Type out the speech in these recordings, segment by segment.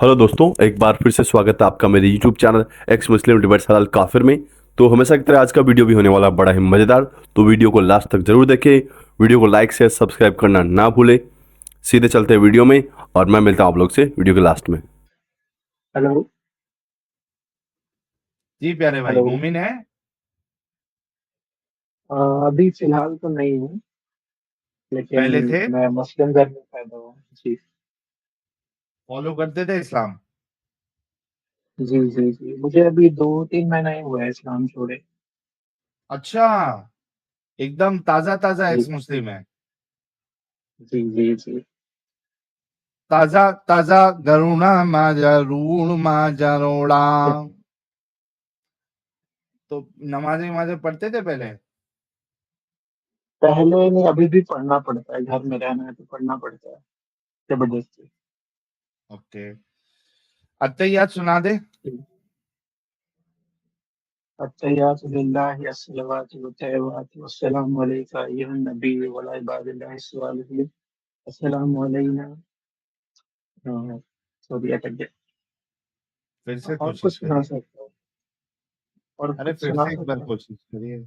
Hello दोस्तों, एक बार फिर से स्वागत है आपका मेरे यूट्यूब चैनल एक्स मुस्लिम डिबेट्स हलाल काफिर में। तो हमेशा की तरह आज का वीडियो भी होने वाला बड़ा ही मज़ेदार। तो वीडियो को लास्ट तक जरूर देखें। वीडियो को लाइक शेयर सब्सक्राइब करना ना भूलें। सीधे चलते हैं वीडियो में और मैं मिलता हूँ आप लोग से वीडियो के लास्ट में। हेलो। जी प्यारे भाई, हेलो। मोमिन है। अ, अभी फिलहाल तो नहीं हूँ, लेकिन पहले थे। मैं मुस्लिम घर में पैदा हुआ हूँ। जी फॉलो करते थे इस्लाम। जी जी जी, मुझे अभी 2-3 महीना ही हुआ है इस्लाम छोड़े। अच्छा, एकदम ताजा ताजा जी एक्स मुस्लिम है। जी जी जी। ताजा ताजा गरुणा माजा रूण माजा रोड़ा। तो नमाजें नमाजें पढ़ते थे पहले। पहले नहीं, अभी भी पढ़ना पड़ता है। घर में रहना है तो पढ़ना पड़ता है जबरदस्ती। ओके, अत्तहियात सुना दे। अत्तहियातु लिल्लाहि अस्सलावातु वत्तय्यबातु वस्सलामु अलैका अय्युहन नबी व अला इबादिल्लाहि अस्सॉलिहीन। अस्सलामु अलैना। सॉरी, अटक फिर गया। से और कुछ कोशिश सुना करिए। सकता हूँ? और अरे कुछ फिर सुना से एक बार सकता हूँ? कोशिश करिए।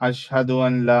अशहदु अन ला।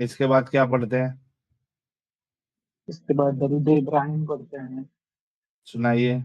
इसके बाद क्या पढ़ते हैं? इसके बाद दरूद इब्राहिम पढ़ते हैं। सुनाइए।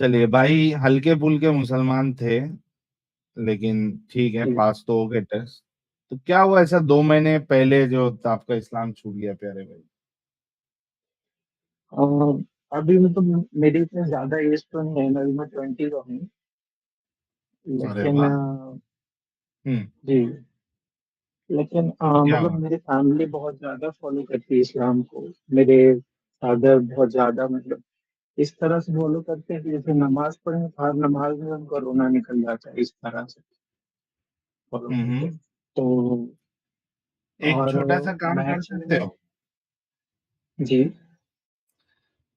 चलिए भाई, हल्के फुल्के मुसलमान थे, लेकिन ठीक है, जी। पास तो हो गए टेस्ट। तो क्या हुआ ऐसा 2 महीने पहले जो आपका इस्लाम छूट गया प्यारे भाई? और अभी मतलब मेरी इतनी ज़्यादा एज तो नहीं है, मैं अभी मैं 20 का हूँ। अरे लेकिन वाह। हम्म। जी, लेकिन क्या मतलब हुआ? मेरी फैमिली बहुत ज़्यादा फॉलो करती है इस्लाम को। मेरे फादर बहुत ज़्यादा, मतलब इस तरह से फॉलो करते हैं कि जैसे नमाज पढ़ें तो हर नमाज में उनका रोना निकल जाता है, इस तरह से फॉलो करते हैं। हम्म। तो एक और छोटा सा काम मैं कर सकते एक्चुअली। हो। जी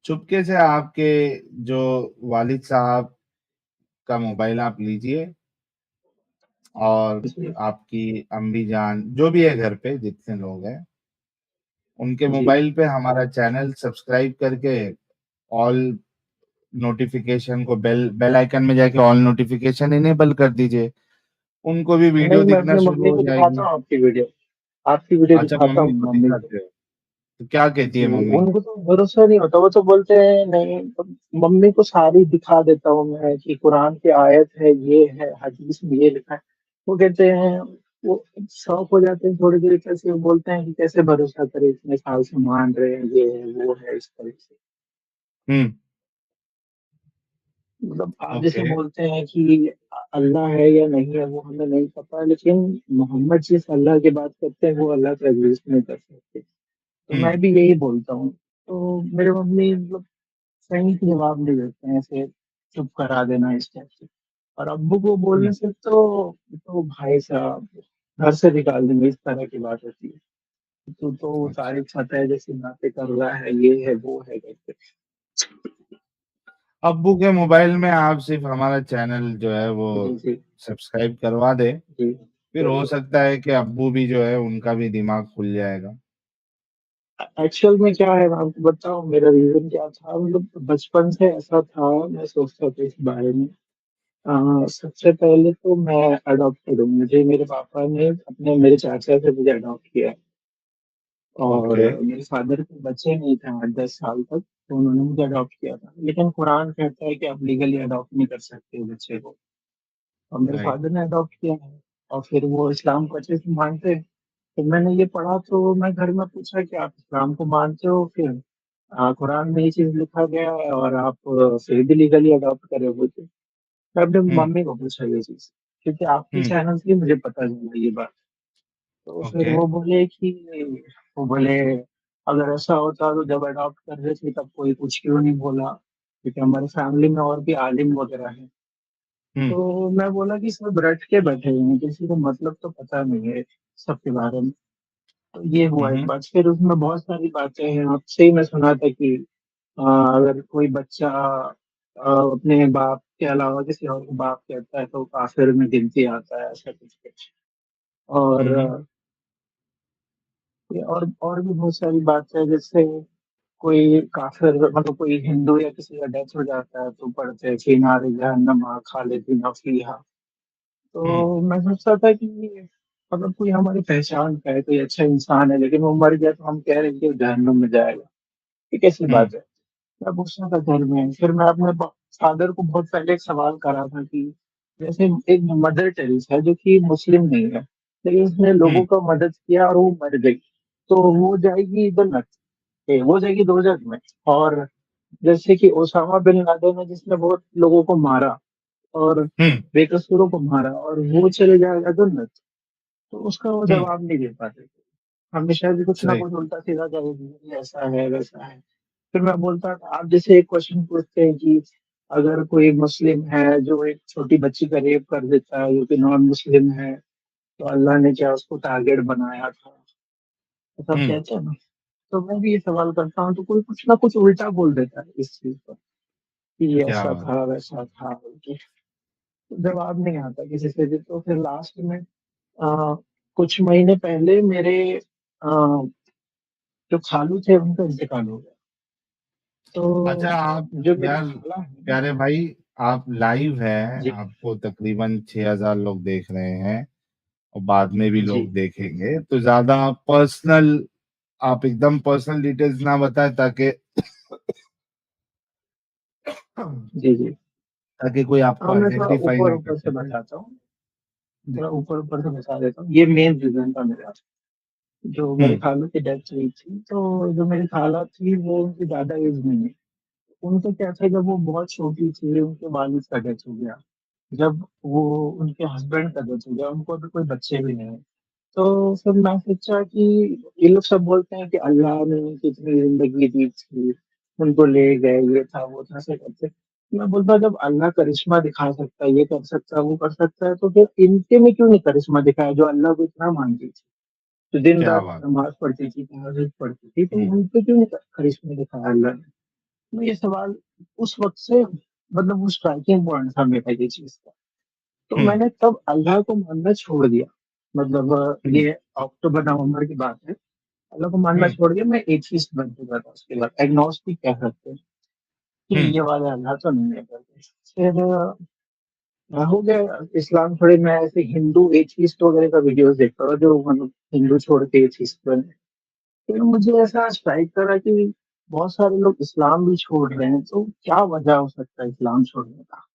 चुपके से आपके जो वालिद साहब का मोबाइल आप लीजिए, और जी आपकी अम्मी जान जो भी है घर पे जितने लोग हैं, उनके जी। मोबाइल पे हमारा चैनल सब्सक्राइब करके ऑल नोटिफिकेशन को बेल बेल आइकन में जाके ऑल नोटिफिकेशन इनेबल कर दीजिए। उनको भी वीडियो नहीं, मैं दिखना अपने शुरू मम्मी हो को दिखाता जाएगी। हूँ आपकी वीडियो अच्छा, दिखाता मम्मी हूँ को मम्मी को। दिखाते हो? तो क्या कहती है जी, मम्मी? उनको तो भरोसा नहीं होता, वो तो बोलते हैं नहीं। तो मम्मी को सारी दिखा देता हूँ मैं कि कुरान की आयत है, ये है, हदीस में ये लिखा है। वो कहते हैं, वो शौक हो जाते हैं थोड़ी देर, कैसे वो बोलते हैं कि कैसे भरोसा करे, इतने साल से मान रहे हैं, ये है वो है, इस तरह से। हम्म। मतलब आप जैसे ओके। बोलते हैं कि अल्लाह है या नहीं है वो हमें नहीं पता, लेकिन मोहम्मद जिस अल्लाह की बात करते हैं वो अल्लाह का एग्जिस्ट नहीं कर सकते। तो हम्म। मैं भी यही बोलता हूँ। तो मेरे मम्मी मतलब सही से जवाब नहीं देते हैं, ऐसे चुप करा देना इस टाइप से। और अब्बू को बोलने हम्म। से तो भाई साहब घर से निकाल देंगे, इस तरह की बात होती है। तो अच्छा। तारीफ खाता है, जैसे बातें कर रहा है, ये है वो है करके। अब्बू के मोबाइल में आप सिर्फ हमारा चैनल जो है वो जी जी सब्सक्राइब करवा दे। जी। फिर हो जरूर। सकता है कि अब्बू भी जो है उनका भी दिमाग खुल जाएगा। एक्चुअल में क्या है, मैं आपको बताऊं मेरा रीजन क्या था। मतलब बचपन से ऐसा था, मैं सोचता था इस बारे में। सबसे पहले तो मैं अडॉप्टेड हूँ, मुझे मेरे पापा ने अपने मेरे चाचा से मुझे अडॉप्ट किया। और ओके। मेरे फादर के बच्चे नहीं थे 8-10 साल तक, तो उन्होंने मुझे अडॉप्ट किया था। लेकिन कुरान कहता है कि आप लीगली अडॉप्ट नहीं कर सकते बच्चे को। और मेरे राइट। फादर ने अडॉप्ट किया है। और फिर वो इस्लाम को अच्छे से मानते हैं। तो मैंने ये पढ़ा, तो मैं घर में पूछा कि आप इस्लाम को मानते हो, फिर कुरान में ये चीज लिखा गया है और आप फिर भी लीगली अडॉप्ट करे हुए थे। मैं अपनी हम्म। मम्मी को पूछा ये चीज़, क्योंकि आपके हम्म। चैनल से मुझे पता चला ये बात। तो फिर ओके। वो बोले अगर ऐसा होता तो जब अडॉप्ट कर रहे थे तब कोई कुछ क्यों नहीं बोला? क्योंकि हमारी फैमिली में और भी आलिम वगैरह हैं। हम्म। तो मैं बोला कि सब रट के बैठे हुए हैं, किसी को मतलब तो पता नहीं है सबके बारे में। तो ये हुआ एक हम्म। बात, फिर उसमें बहुत सारी बातें हैं, आपसे ही मैं सुना था कि अगर कोई बच्चा अपने बाप के अलावा किसी और को बाप कहता है तो काफिर में गिनती आता है, ऐसा कुछ कुछ। और हम्म। और भी बहुत सारी बातें, जैसे कोई काफिर मतलब कोई हिंदू या किसी का डेथ हो जाता है तो पढ़ते हैं कि नारे जहन्नम खालिदीन फीहा। हम्म। तो मैं सोचता था कि मतलब कोई हमारी पहचान का है, कोई अच्छा इंसान है, लेकिन वो मर गया तो हम कह रहे हैं कि वो जहन्नुम में जाएगा। ये कैसी हम्म। बात है? मैं पूछना था घर में, फिर मैं अपने फादर को बहुत पहले एक सवाल करा था कि जैसे एक मदर टेरेसा है जो कि मुस्लिम नहीं है, लेकिन उसने लोगों हम्म। का मदद किया और वो मर गई, तो वो जाएगी जन्नत पे, वो जाएगी दोजख में। और जैसे कि ओसामा बिन लादेन है जिसने बहुत लोगों को मारा और हम्म। बेकसूरों को मारा, और वो चले जाएगा जन्नत। तो उसका वो हम्म। जवाब नहीं दे पाते थे। हमेशा भी कुछ ना सही। कुछ उल्टा सीधा जवाब दिया, ऐसा है वैसा है। फिर मैं बोलता था, आप जैसे एक क्वेश्चन पूछते हैं कि अगर कोई मुस्लिम है जो एक छोटी बच्ची का रेप कर देता है जो कि नॉन मुस्लिम है, तो अल्लाह ने क्या उसको टारगेट बनाया था? तो सब हम्म। कहते हैं ना। तो मैं भी ये सवाल करता हूँ तो कोई कुछ ना कुछ उल्टा बोल देता है इस चीज पर कि ये क्या ऐसा बात। था वैसा था बोल के। तो जवाब नहीं आता किसी से भी। तो फिर लास्ट में कुछ महीने पहले मेरे जो खालू थे उनका इंतकाल हो गया। अच्छा तो आप, जो मेरी यार खाला है ना। प्यारे भाई, आप लाइव हैं, जी आपको तकरीबन 6,000 लोग देख रहे हैं और बाद में भी जी लोग देखेंगे, तो ज्यादा पर्सनल, आप एकदम पर्सनल डिटेल्स ना बताएं ताकि जी जी। ताकि कोई आपको हाँ, मैं थोड़ा आइडेंटिफाई ऊपर ना कर ऊपर से सके। बताता हूँ। जी। थोड़ा ऊपर ऊपर से बता देता हूँ, ये मेन रीजन था मेरा। जो मेरे हम्म। खालू की डेथ हुई थी, तो जो मेरी खाला थी वो उनकी ज्यादा एज नहीं है। उनको क्या था, जब वो बहुत छोटी थी उनके वालिद का डेथ हो गया। जब वो उनके हस्बैंड का डेथ हो गया, उनको अभी कोई बच्चे भी नहीं है। तो फिर मैं सोचा कि ये लोग सब बोलते हैं कि अल्लाह ने उनकी इतनी जिंदगी दी थी, उनको ले गए, ये था वो था ऐसे करते। मैं बोलता जब अल्लाह करिश्मा दिखा सकता है, ये कर सकता है वो कर सकता है, तो फिर इनके में क्यों नहीं करिश्मा दिखाया जो अल्लाह को इतना मानती थी, जो दिन क्या रात बात। नमाज पढ़ती थी, तहज्जुद पढ़ती थी, तो हम्म। उन पे क्यों नहीं करिश्मा दिखाया अल्लाह ने? तो ये सवाल उस वक्त से मतलब वो स्ट्राइकिंग पॉइंट था मेरा ये चीज का। तो हम्म। मैंने तब अल्लाह को मानना छोड़ दिया। मतलब हम्म। ये अक्टूबर नवंबर की बात है। अल्लाह को मानना हम्म। छोड़ दिया, मैं एथिस्ट बन चुका था उसके बाद, एग्नोस्टिक कह सकते हैं कि हम्म। ये वाला अल्लाह तो नहीं है करके। फिर हो गया इस्लाम छोड़े, मैं ऐसे हिंदू एथिस्ट वगैरह का वीडियोस देखता था जो मतलब हिंदू छोड़ के एथिस्ट बने। फिर मुझे ऐसा स्ट्राइक करा कि बहुत सारे लोग इस्लाम भी छोड़ रहे हैं, तो क्या वजह हो सकता है इस्लाम छोड़ने का?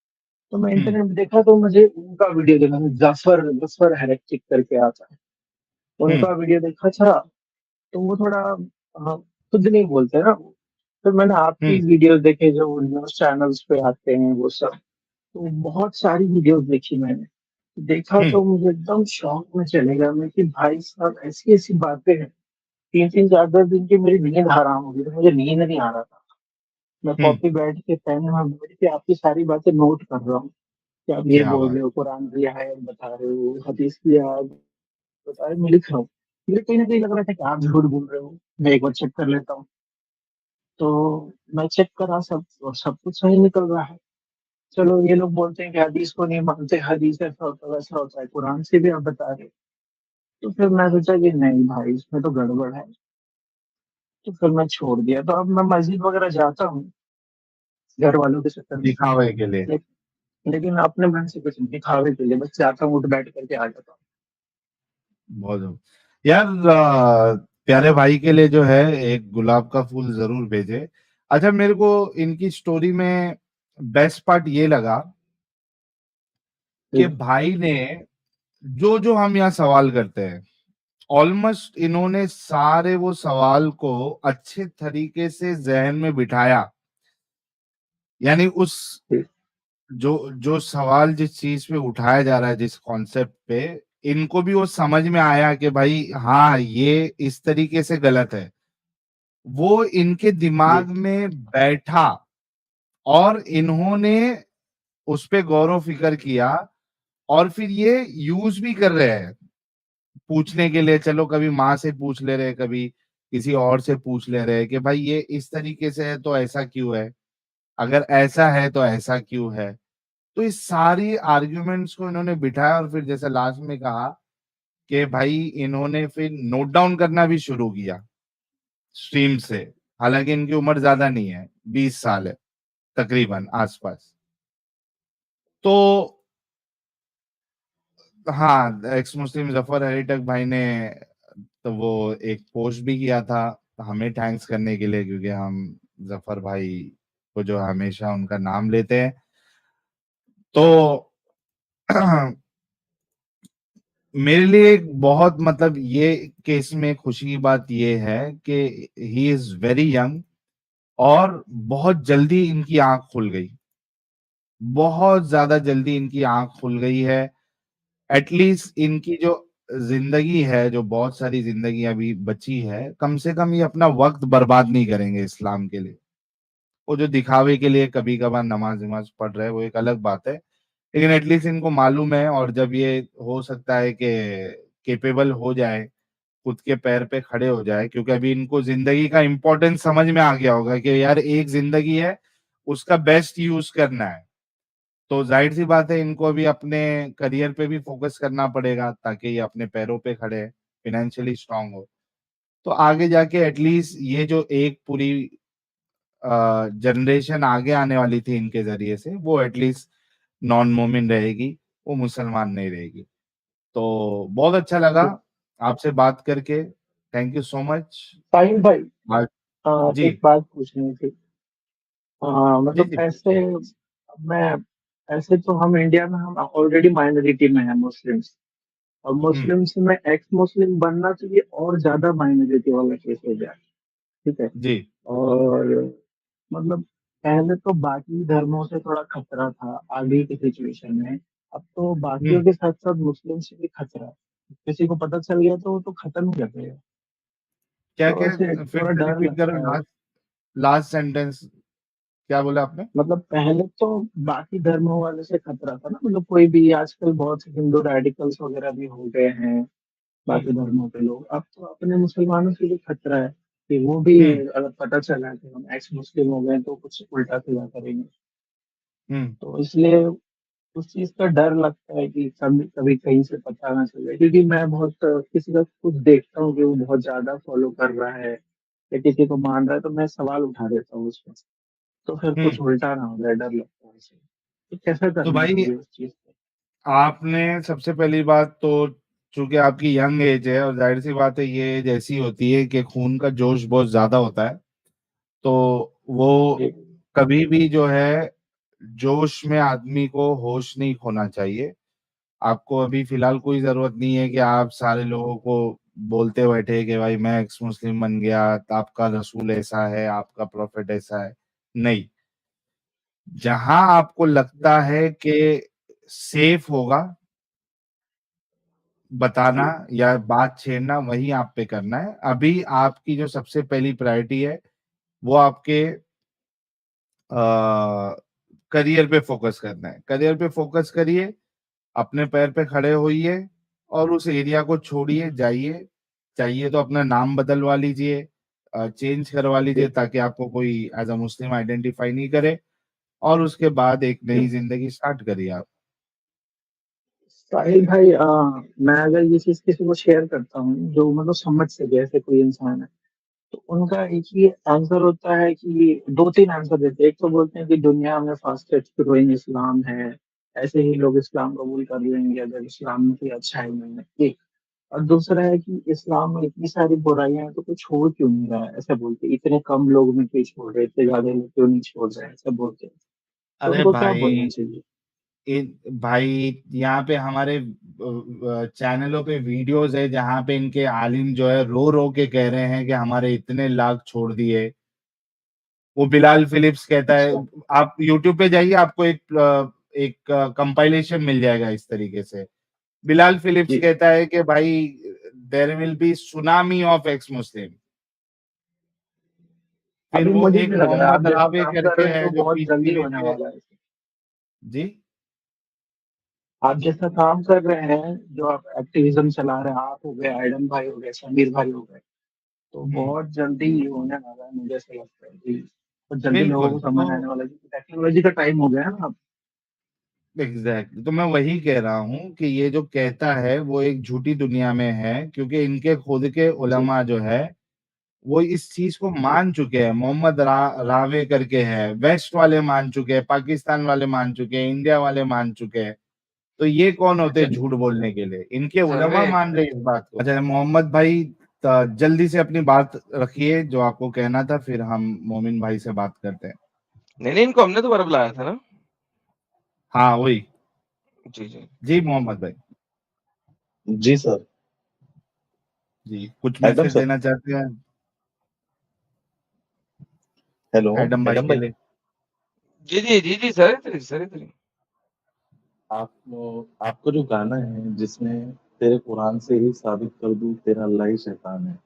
तो मैं हम्म। इंटरनेट में देखा तो मुझे उनका वीडियो देखा था, जफर जफर हेरेटिक करके आता है। हम्म। उनका वीडियो देखा था। तो वो थोड़ा खुद नहीं बोलते ना वो। फिर मैंने आपकी हम्म। वीडियोस देखे जो न्यूज चैनल्स पे आते हैं वो सब। तो बहुत सारी वीडियोस देखी मैंने। देखा हम्म। तो मुझे एकदम शौक में चले गया मैं कि भाई साहब ऐसी ऐसी बातें हैं। 3 3 4 4 दिन की मेरी नींद हराम हो गई थी, मुझे नींद नहीं आ रहा था। मैं हम्म। कॉपी बैठ के पेन में बैठ के आपकी सारी बातें नोट कर रहा हूँ कि आप ये क्या बोल बात। रहे हो, कुरान की आयत बता रहे हो, हदीस की आयत बता रहे हो, मैं लिख रहा हूँ। मुझे कहीं ना कहीं लग रहा था कि आप झूठ बोल रहे हो। मैं एक बार चेक कर लेता हूँ। तो मैं चेक करा, सब और सब कुछ सही निकल रहा है। चलो ये लोग बोलते हैं कि हदीस को नहीं मानते, हदीस ऐसा होता है वैसा होता है, कुरान से भी आप बता रहे हो। तो फिर मैं सोचा कि नहीं भाई इसमें तो गड़बड़ है। तो फिर मैं छोड़ दिया। तो अब मैं मस्जिद वगैरह जाता हूँ घर वालों के चक्कर में। दिखावे के लिए। ले, लेकिन अपने मन से कुछ नहीं, दिखावे के लिए बस जाता हूँ, उठ बैठ करके आ जाता बहुत यार, प्यारे भाई के लिए जो है एक गुलाब का फूल जरूर भेजे। अच्छा, मेरे को इनकी स्टोरी में बेस्ट पार्ट ये लगा कि हूँ। भाई ने जो जो हम यहाँ सवाल करते हैं, ऑलमोस्ट इन्होंने सारे वो सवाल को अच्छे तरीके से जहन में बिठाया। यानी उस जी जो जो सवाल जिस चीज पे उठाया जा रहा है, जिस कॉन्सेप्ट पे, इनको भी वो समझ में आया कि भाई हाँ ये इस तरीके से गलत है, वो इनके जी, दिमाग में बैठा और इन्होंने उस पे गौर फिक्र किया और फिर ये यूज भी कर रहे हैं पूछने के लिए। चलो कभी माँ से पूछ ले रहे, कभी किसी और से पूछ ले रहे कि भाई ये इस तरीके से है तो ऐसा क्यों है, अगर ऐसा है तो ऐसा क्यों है। तो इस सारी आर्ग्यूमेंट्स को इन्होंने बिठाया और फिर जैसे लास्ट में कहा कि भाई इन्होंने फिर नोट डाउन करना भी शुरू किया स्ट्रीम से। हालांकि इनकी उम्र ज्यादा नहीं है, 20 साल है तकरीबन आसपास। तो हाँ, एक्स मुस्लिम जफर हरीटक भाई ने तो वो एक पोस्ट भी किया था हमें थैंक्स करने के लिए, क्योंकि हम जफर भाई को जो हमेशा उनका नाम लेते हैं। तो मेरे लिए एक बहुत मतलब ये केस में खुशी की बात ये है कि ही इज वेरी यंग और बहुत जल्दी इनकी आंख खुल गई, बहुत ज्यादा जल्दी इनकी आंख खुल गई है। एटलीस्ट इनकी जो जिंदगी है, जो बहुत सारी जिंदगी अभी बची है, कम से कम ये अपना वक्त बर्बाद नहीं करेंगे इस्लाम के लिए। वो जो दिखावे के लिए कभी कभार नमाज नमाज पढ़ रहे हैं वो एक अलग बात है, लेकिन एटलीस्ट इनको मालूम है। और जब ये हो सकता है कि केपेबल हो जाए, खुद के पैर पे खड़े हो जाए, क्योंकि अभी इनको जिंदगी का इम्पोर्टेंस समझ में आ गया होगा कि यार एक जिंदगी है, उसका बेस्ट यूज करना है। तो जाहिर सी बात है इनको अभी अपने करियर पे भी फोकस करना पड़ेगा ताकि ये अपने पैरों पे खड़े, फाइनेंशियली स्ट्रांग हो। तो आगे जाके एटलीस्ट ये जो एक पूरी जनरेशन आगे आने वाली थी इनके जरिए से, वो एटलीस्ट नॉन मोमिन रहेगी, वो मुसलमान नहीं रहेगी। तो बहुत अच्छा लगा जी। आपसे बात करके। Thank you so much. Sahil भाई, जी एक बात पूछनी थी। जी मतलब जी ऐसे पूछिए। मैं ऐसे तो हम इंडिया में हम ऑलरेडी माइनॉरिटी में है मुस्लिम्स, और हम्म मुस्लिम्स में एक्स मुस्लिम बनना चाहिए और ज्यादा माइनॉरिटी वाला केस हो जाए। ठीक है। जी और मतलब पहले तो बाकी धर्मों से थोड़ा खतरा था आगे की सिचुएशन में, अब तो बाकियों हम्म के साथ साथ मुस्लिम से भी खतरा है। किसी को पता चल गया तो वो तो खत्म ही कर देगा। क्या तो ऐसे क्या फिर थोड़ा से डर रिपीट करो, लगता है। लास्ट लास्ट सेंटेंस क्या बोला आपने? मतलब पहले तो बाकी धर्मों वाले से खतरा था ना, मतलब कोई भी आजकल बहुत से हिंदू रेडिकल्स वगैरह भी हो गए हैं हम्म बाकी धर्मों के लोग। अब तो अपने मुसलमानों से भी खतरा है कि वो भी हम्म अगर पता चला कि हम एक्स मुस्लिम हो गए तो कुछ उल्टा सीधा करेंगे। हम्म तो इसलिए उस चीज का डर लगता है कि कभी कभी कहीं से पता ना चले, क्योंकि मैं बहुत किसी का कुछ देखता हूँ कि वो बहुत ज्यादा फॉलो कर रहा है या किसी को मान रहा है तो मैं सवाल उठा देता हूँ उसमें। तो फिर कुछ हम्म उल्टा ना हो जाए, डर लगता है उसे। तो कैसा तो करना भाई चाहिए उस चीज को? आपने सबसे पहली बात तो, चूंकि आपकी यंग एज है और जाहिर सी बात है ये एज ऐसी होती है कि खून का जोश बहुत ज्यादा होता है, तो वो जी। कभी भी जो है जोश में आदमी को होश नहीं खोना चाहिए। आपको अभी फिलहाल कोई जरूरत नहीं है कि आप सारे लोगों को बोलते बैठे कि भाई मैं एक्स मुस्लिम बन गया, तो आपका रसूल ऐसा है, आपका प्रॉफिट ऐसा है। नहीं, जहां आपको लगता है कि सेफ होगा बताना जी। या बात छेड़ना, वही आप पे करना है। अभी आपकी जो सबसे पहली प्रायोरिटी है वो आपके करियर पे फोकस करना है। करियर पे फोकस करिए, अपने पैर पे खड़े होइए और उस एरिया को छोड़िए, जाइए। चाहिए तो अपना नाम बदलवा लीजिए, चेंज करवा लीजिए, जी। ताकि आपको कोई एज अ मुस्लिम आइडेंटिफाई नहीं करे। और उसके बाद एक जी। नई जिंदगी स्टार्ट करिए आप। साहिल भाई, मैं अगर ये चीज किसी को शेयर करता हूँ जो मतलब समझ सके ऐसे कोई इंसान है, तो उनका एक ही आंसर होता है कि दो तीन आंसर देते हैं। एक तो बोलते हैं कि दुनिया में फास्टेस्ट ग्रोइंग इस्लाम है, ऐसे ही लोग इस्लाम कबूल कर लेंगे अगर इस्लाम में कोई अच्छाई नहीं है। एक। और दूसरा है कि इस्लाम में इतनी सारी बुराइयां हैं तो कोई छोड़ क्यों नहीं रहा है, ऐसा बोलते हैं। इतने कम लोग में क्यों छोड़ रहे, इतने ज्यादा लोग क्यों नहीं छोड़ रहे हैं, ऐसा बोलते हैं। तो अरे उनको क्या बोलना भाई, चाहिए? भाई यहाँ पे हमारे चैनलों पे वीडियोस है जहाँ पे इनके आलिम जो है रो रो के कह रहे हैं कि हमारे इतने लाख छोड़ दिए। वो बिलाल फिलिप्स कहता है, अच्छा आप यूट्यूब पे जाइए, आपको एक कंपाइलेशन मिल जाएगा इस तरीके से। बिलाल फिलिप्स जी कहता है कि भाई there will be tsunami of ex Muslim. फिर अभी वो मुझे एक नहीं लग रहा है, आप मोहम्मद जैसा रावे काम कर करके रहे हैं है तो जो बहुत पीस के जल्दी होने लिए वाला है। जी आप जैसा काम कर रहे हैं, जो आप एक्टिविज्म चला रहे हैं, आप हो गए, आयडन भाई हो गए, समीर भाई हो गए, तो हम्म, बहुत जल्दी होने वाला है, मुझे ऐसा लगता है कि बहुत जल्दी लोगों बिल्कुल को तो समझ आने वाला है कि टेक्नोलॉजी का टाइम हो गया है ना अब। एग्जैक्टली तो मैं वही कह रहा हूँ कि ये जो कहता है वो एक झूठी दुनिया में है, क्योंकि इनके खुद के जी उलमा जो है वो इस चीज को मान चुके हैं। मोहम्मद रावे करके है, वेस्ट वाले मान चुके हैं, पाकिस्तान वाले मान चुके हैं, इंडिया वाले मान चुके हैं। तो ये कौन होते अच्छा हैं झूठ बोलने के लिए? इनके उलमा सर्वे मान रहे हैं इस बात को। अच्छा मोहम्मद भाई, जल्दी से अपनी बात रखिए जो आपको कहना था, फिर हम मोमिन भाई से बात करते हैं। नहीं इनको हमने दोबारा बुलाया था ना। हाँ वही। जी जी जी मोहम्मद भाई, जी सर। जी कुछ एडम मैसेज सर। देना चाहते हैं हेलो एडम भाई एडम के भाई। लिए? जी जी जी जी सर। आप आपका जो गाना है जिसमें तेरे कुरान से ही साबित कर दूं तेरा अल्लाह ही शैतान है,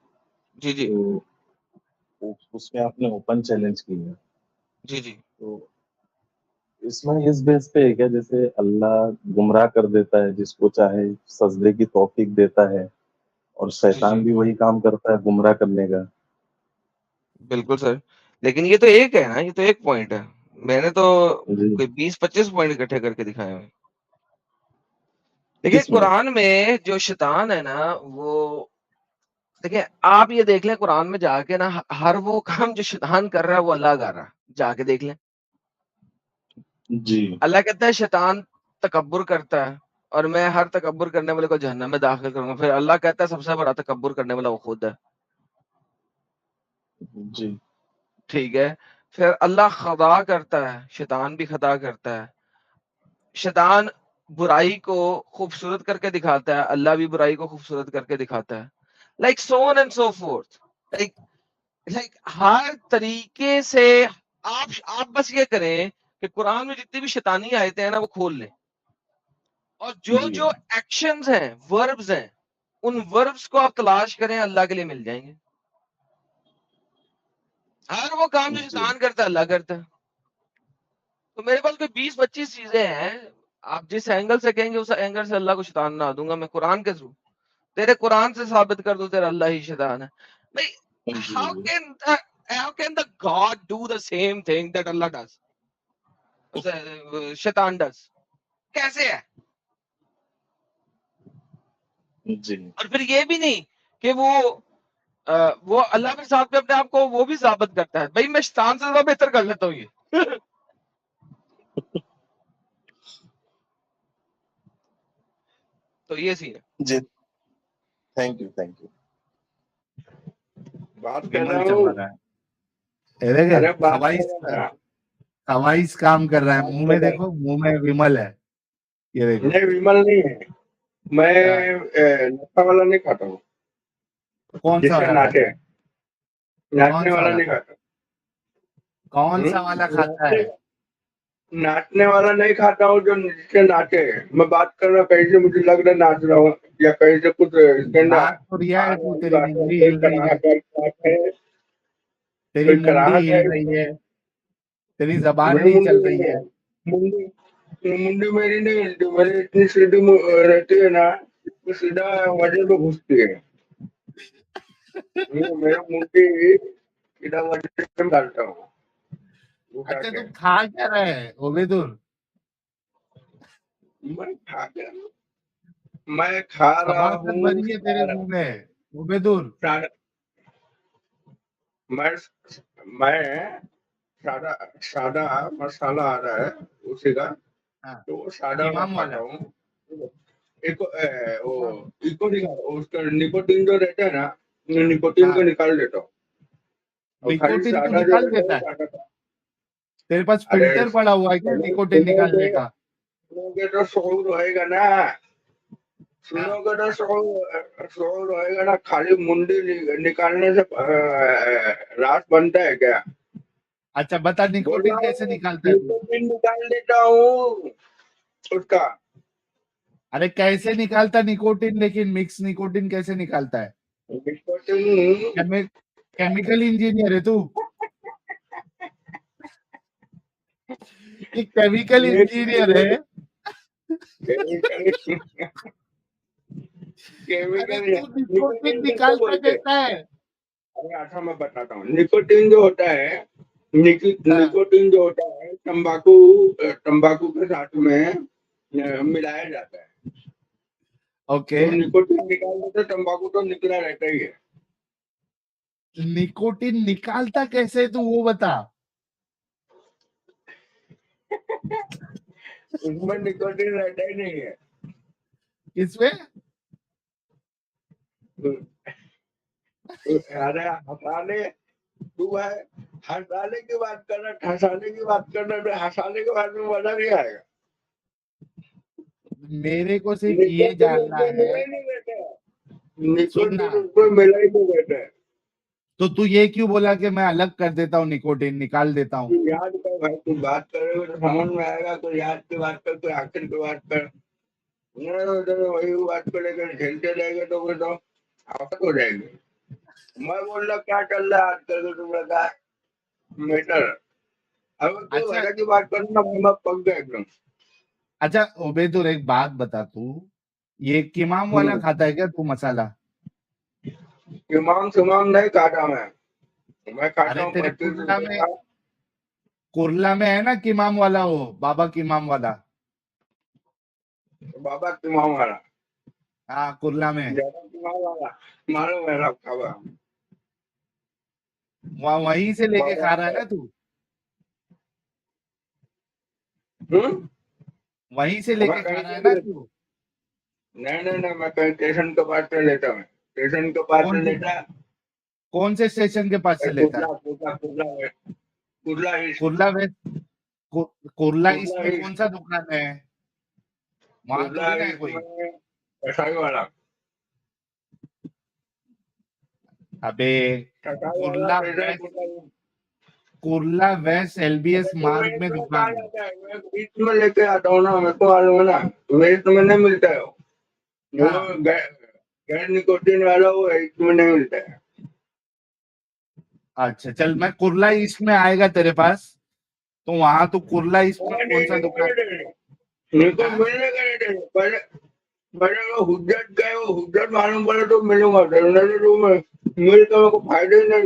जी जी तो उसमें आपने ओपन चैलेंज की है। जी जी तो इसमें इस बेस पे है क्या, जैसे अल्लाह गुमराह कर देता है जिसको चाहे, सजदे की तौफीक देता है, और जी जी शैतान भी वही काम करता है गुमराह करने का। बिल्कुल सर। लेकिन ये तो एक है ना, ये तो एक पॉइंट है। मैंने तो जी। कोई 20-25 पॉइंट इकट्ठे करके दिखाए हुए हैं। देखिए किसमें? कुरान में जो शैतान है ना, वो देखिए आप ये देख लें कुरान में जाके ना, हर वो काम जो शैतान कर रहा है वो अल्लाह कर रहा है। जाके देख लें। जी अल्लाह कहता है शैतान तकब्बुर करता है और मैं हर तकब्बुर करने वाले को जहन्नम में दाखिल करूँगा। फिर अल्लाह कहता है सबसे बड़ा तकब्बुर करने वाला वो खुद है। जी ठीक है? फिर अल्लाह ख़ता करता है, शैतान भी ख़ता करता है। शैतान बुराई को खूबसूरत करके दिखाता है, अल्लाह भी बुराई को खूबसूरत करके दिखाता है। Like so on and so forth. Like like हर तरीके से आप बस ये करें कि कुरान में जितनी भी शैतानी आयतें हैं ना, वो खोल लें। और जी जो एक्शंस हैं, वर्ब्स हैं, उन वर्ब्स को आप तलाश करें, अल्लाह के लिए मिल जाएँगे। हर वो काम जो जी। शैतान करता है, अल्लाह करता है। तो मेरे पास कोई 20-25 चीज़ें हैं। आप जिस एंगल से कहेंगे उस एंगल से अल्लाह को शैतान बना दूँगा मैं कुरान के थ्रू। तेरे कुरान से साबित कर दूँ तेरा अल्लाह ही शैतान है। भाई हाउ जी can the how can the God do the same thing that Allah does? शैतान डज़? कैसे है? जी और फिर ये भी नहीं कि वो अल्लाह के साथ में अपने आप को वो भी साबित करता है। भाई मैं शैतान से ज़्यादा बेहतर कर लेता हूँ ये। तो ये सीन है। जी। Thank you thank you. बात कर विमल रहा चला हूँ। रहा है। ये देखे अरे बात कर खवाइश रहा था। खवाइश काम कर रहा है। बात मुंह कर में रहा देखो, मुंह में विमल है। ये देखो। नहीं विमल नहीं है। मैं हाँ, नशा वाला नहीं खाता हूँ। कौन सा जिससे वाला नाचे, खाता है? कौन नाचने सा वाला वाला नहीं खाता खाता। है? कौन सा वाला खाता नाचने है? नाचने वाला नहीं खाता हूँ जो जिससे नाचे। मैं बात कर रहा हूँ कहीं से मुझे लग रहा है नाच रहा हूँ, या कहीं से कुछ इसके नाच तो रिया है आने तू, वाली तेरी बात है, मुंडी कोई हिल रही है। कराहट वाली बात है, तेरी कोई मुंडी कराहट है हिल रही है। इसमें। तेरी जबान मेरी नहीं मुंडी चल रही नहीं है। है। मुंडी मुंडी मेरी नहीं हिलती, मेरी इतनी सीधी रहती है ना कि सीधा वजह पे घुसती है। मेरा मुंडी सीधा वजह पे डालता हूँ उठा अच्छा के। तू खा क्या रहा है ओबेदुल? मैं खा क्या, मैं खा रहा खबासत हूँ भरी है तेरे मुंह में ओबेदुल। सादा- मैं मैं सादा सादा मसाला आ रहा है उसी का, हाँ, तो वो सादा मैं इमाम खाता वाला। हूँ। एक वो इमाम। इको उसका निकोटीन जो रहता है ना, निकोटीन को हाँ, निकाल देता हूँ। और खाली निकोटिन को सादा जो निकाल रहता है देता वो है? सादा का। तेरे पास अरे फिल्टर पड़ा हुआ है क्या निकोटिन निकालने सुनोगे का? सुनोगे तो शौर होएगा ना, हाँ, सुनोगे तो शौर होएगा ना। खाली मुंडी निकालने से रात बनता है क्या? अच्छा बता, बोल निकोटीन रहा कैसे हूँ निकालता है तू? निकोटीन निकाल देता हूँ उसका। अरे कैसे निकालता निकोटीन, लेकिन मिक्स निकोटीन कैसे निकालता है? निकोटीन केमिकल इंजीनियर है तू? ये केमिकल इंजीनियर है? अरे केमिकल तू निकोटीन निकोटीन किसको निकालता बोलते हैं? कैसा है? अरे अच्छा मैं बताता हूँ। निकोटीन जो होता है, हाँ, निकोटीन जो होता है तंबाकू, तंबाकू के साथ में मिलाया जाता है। ओके। तो निकोटीन निकाल देते, तंबाकू तो निकला रहता ही है। निकोटीन निकालता कैसे है तू वो बता। उसमें निकोटीन रहता ही नहीं है। किसमें? अरे हंसाने, तू है हंसाने की बात करना, हंसाने की बात करना, तो हंसाने के बाद में मजा नहीं आएगा। मेरे को सिर्फ ये निकोटीन जानना उसमें मिला है। ही नहीं रहता है। सुन ना, निकोटीन उसमें मिला ही नहीं रहता है। तो तू ये क्यों बोला कि मैं अलग कर देता हूँ, निकोटीन निकाल देता हूँ? तू याद कर भाई, तू बात करेगा तो समझ में आएगा। कोई याद की बात कर, कोई आखिर की बात कर। नहीं तो वही बात को लेकर झेलते रहेंगे तो फिर तो आफत हो जाएगी। मैं बोल रहा क्या चल रहा है आजकल के तुम का मैटर। अब तू अच्छा वजह की बात करना, मैं पक गया एकदम। अच्छा उबैदुर, एक बात बता तू, ये किमाम वाला खाता है क्या तू मसाला? इमाम सुमाम नहीं खाता मैं खाता अरे हूँ तेरे पच्चीस रुपए का। कुरला में है ना किमाम वाला, वो बाबा किमाम वाला। बाबा इमाम वाला, हाँ कुरला में। ज्यादा इमाम वाला मालूम है रखा हुआ। वहीं से लेके बाबा खा रहा है ना तू? हम्म वहीं से मैं लेके खा कहीं रहा है से ना भी तू? नहीं, मैं कहीं स्टेशन के पास से लेता हूँ। स्टेशन के पास कौन से से लेता। कौन से स्टेशन के पास से लेता कुर्ला है? Kurla Kurla Kurla east. Kurla west? Kurla east Kurla में कौन ईस्ट। सा दुकान है? वहां कुर्ला थोड़ी ना है ईस्ट कोई। में कसाई वाला। अबे कसाई वाला Kurla station west, Kurla east. Kurla west LBS तो मार्ग में वेस्ट में कहा दुकान है। जाता है, मैं ईस्ट में लेके आता हूँ ना, मेरे को मालूम है ना। वेस्ट में नहीं मिलता है वो। हाँ, जो गैर निकोटीन वाला वो ईस्ट में नहीं मिलता है। अच्छा चल, मैं कुरला ईस्ट में आएगा तेरे पास, तो वहां तो कुरला ईस्ट में नहीं कौन सा नहीं दुकान? नहीं नहीं, मेरे को हाँ? मिलने का नहीं चाहिए। पहले पहले वो हुज्जत गए, वो हुज्जत मालूम पड़े तो मिलूंगा। नहीं तो मैं मिल के मेरे को फायदा ही नहीं।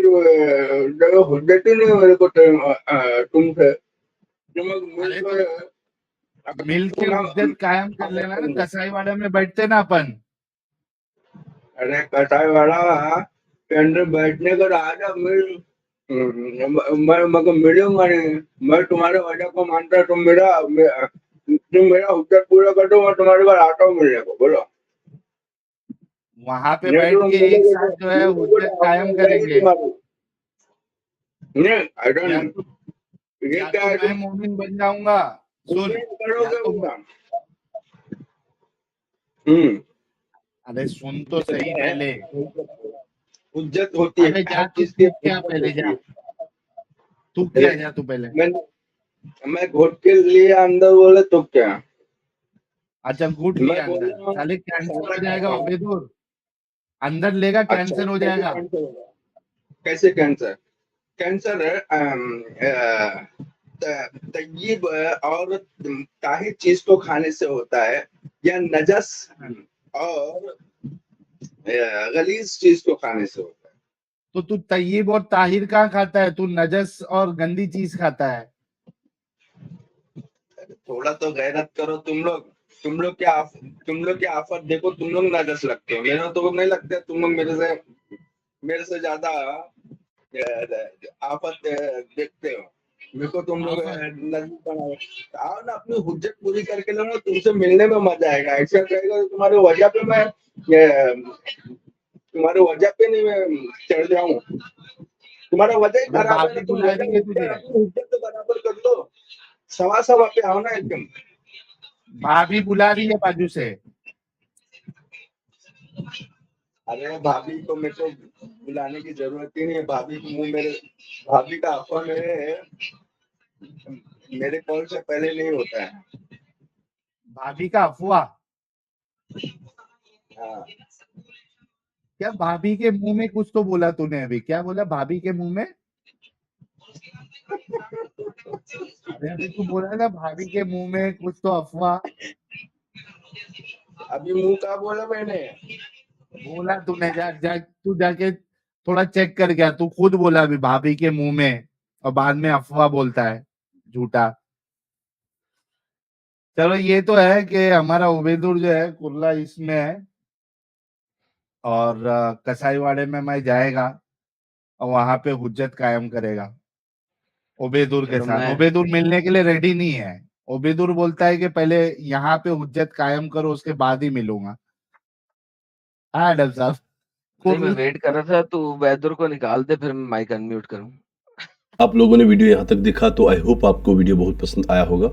जब हुज्जत ही नहीं है मेरे को तुमसे, तो मैं मिल अरे तो के मिल के उद्यत कायम कर लेना ना, कसाई वाले में बैठते ना अपन। अरे कसाई वाला के अंदर बैठने का राजा मिल। मैं मगर मिलूंगा नहीं। मैं तुम्हारे वजह को मानता, तुम मेरा हुज्जत पूरा कर दो, मैं तुम्हारे घर आता हूँ मिलने को। बोलो वहां पे नहीं बैठ तो के एक मिलोगे साथ जो है मिलोगे उद्यत तो कायम हमें जाएगी करेंगे। तुम्हारी। नहीं ऐसा या तो नहीं। ये या क्या तो है, मैं तुम मोमिन बन जाऊंगा। सुन, या करोगे तो बोला। हम्म अरे सुन तो सही पहले। उज्जत होती है, अबे जा हर तू, चीज की तू क्या उज्जत पहले होती जा, है। तू क्या जा तू पहले। मैं मैं घोट के लिए अंदर बोले तो क्या। अच्छा घुट मैं लिया बोल अंदर, रहा हूँ साले कैंसर खाना हो खाता जाएगा हूँ। उबैदुर, अंदर लेगा अच्छा कैंसर हो कैसे जाएगा। कैंसर होगा? कैसे कैंसर? कैंसर तय्यब और ताहिर चीज को खाने से होता है, या नजस और गलीज चीज को खाने से होता तो तू तय्यब और ताहिर कहाँ खाता है? तू नजस और गंदी चीज खाता है। है। थोड़ा तो गैरत करो तुम लोग। तुम लोग क्या आफत देखो, तुम लोग नजस लगते हो। मेरा तो नहीं लगता। तुम लोग मेरे से ज्यादा आफत देखते हो। मेरे को तुम लोग आफत? नजर बनाओ। आओ ना, अपनी हुज्जत पूरी करके लो ना, तुमसे मिलने में मजा आएगा। ऐसा कहेगा तो तुम्हारे वजह पे मैं तुम्हारे वजह पे नहीं मैं चढ़ जाऊं। तुम्हारा वजह ही वो खराब है ना, भाभी तुम बुला वजह रही है तुझे, अपनी हुज्जत तो बराबर कर लो। सवा सवा पे आओ ना एकदम। भाभी बुला रही है बाजू से। अरे भाभी को मेरे को बुलाने की जरूरत ही नहीं है। भाभी का अफवाह मेरे कॉल से पहले नहीं होता है। भाभी का अफवाह? हाँ, क्या भाभी के मुंह में कुछ तो बोला तूने अभी? क्या बोला भाभी के मुंह में? अरे अभी तू बोला ना भाभी के मुंह में कुछ तो अफवाह। अभी मुंह का बोला मैंने। बोला तूने, तू जाके थोड़ा चेक कर गया। तू खुद बोला अभी भाभी के मुंह में, और बाद में अफवाह बोलता है झूठा। चलो ये तो है कि हमारा उबेदुर जो है कुर्ला इसमें है, और कसाईवाड़े में मैं जाएगा और वहां पे हुज्जत कायम करेगा उबेदुर के चलो साथ। मैं उबेदुर मिलने के लिए रेडी नहीं है। उबेदुर बोलता है कि पहले यहाँ पे हुज्जत कायम करो, उसके बाद ही मिलूंगा। हाँ डब साहब। नहीं, मैं वेट कर रहा था तू वैदुर को निकाल दे, फिर मैं माइक अनम्यूट करूं। आप लोगों ने वीडियो यहाँ तक देखा तो आई होप आपको वीडियो बहुत पसंद आया होगा।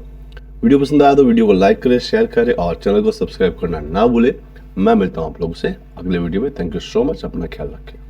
वीडियो पसंद आया तो वीडियो को लाइक करें, शेयर करें और चैनल को सब्सक्राइब करना ना भूलें। मैं मिलता हूँ आप लोगों से अगले वीडियो में। Thank you so much. अपना ख्याल रखें।